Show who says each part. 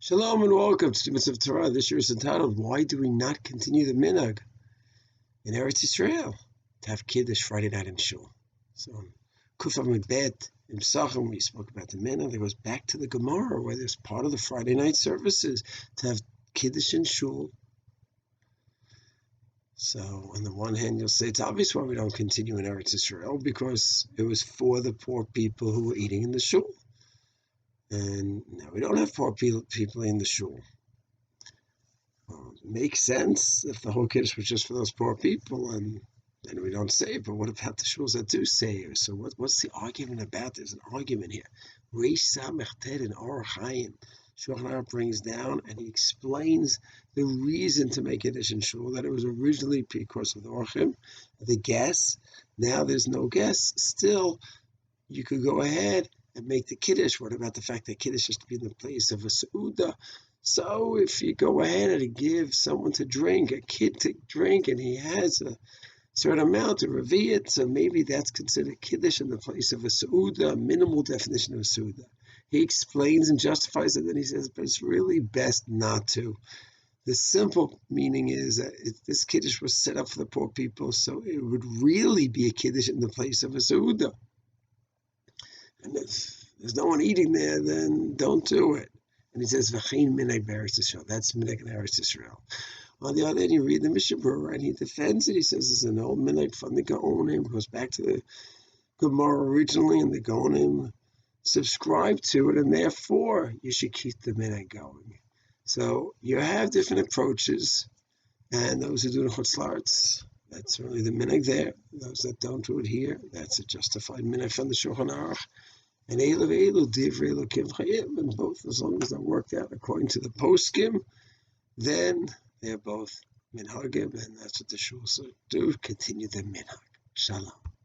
Speaker 1: Shalom and welcome to the Mitzvah Torah. This year is entitled, Why Do We Not Continue the Minhag in Eretz Yisrael to have Kiddush Friday night in Shul? So, Kuf Amud Bet in Pesachim, we spoke about the Minhag that goes back to the Gemara, where there's part of the Friday night services to have Kiddush in Shul. So, on the one hand, you'll say it's obvious why we don't continue in Eretz Yisrael, because it was for the poor people who were eating in the Shul. And now we don't have poor people in the shul. It makes sense if the whole Kiddush was just for those poor people, and then we don't say it. But what about the shuls that do say it? So what's the argument about? There's an argument here. Reish Samech in Orach Chaim, Shulchan Aruch brings down, and he explains the reason to make Kiddush in shul, that it was originally because of the orchim, the guests. Now there's no guests. Still, you could go ahead and make the Kiddush. What about the fact that Kiddush has to be in the place of a Seudah? So if you go ahead and give someone to drink, a kid to drink, and he has a certain amount to reveal it, so maybe that's considered Kiddush in the place of a Seudah, a minimal definition of a Seudah. He explains and justifies it, and he says, but it's really best not to. The simple meaning is that this Kiddush was set up for the poor people, so it would really be a Kiddush in the place of a Seudah. And if there's no one eating there, then don't do it. And he says, V'chein minhag b'Eretz Yisrael. That's minhag in Eretz Yisrael. On the other hand, you read the Mishnah Berurah, and he defends it. He says it's an old minhag from the Gaonim. It goes back to the Gemara originally, and the Gaonim subscribe to it, and therefore you should keep the minhag going. So you have different approaches, and those who do the Chutz La'aretz, that's really the minhag there. Those that don't do it here, that's a justified minhag from the Shulchan Aruch. And Eilu Divrei Elokim Chayim, and both, as long as they're worked out according to the poskim, then they're both minhagim, and that's what the shuls do. Continue the minhag. Shalom.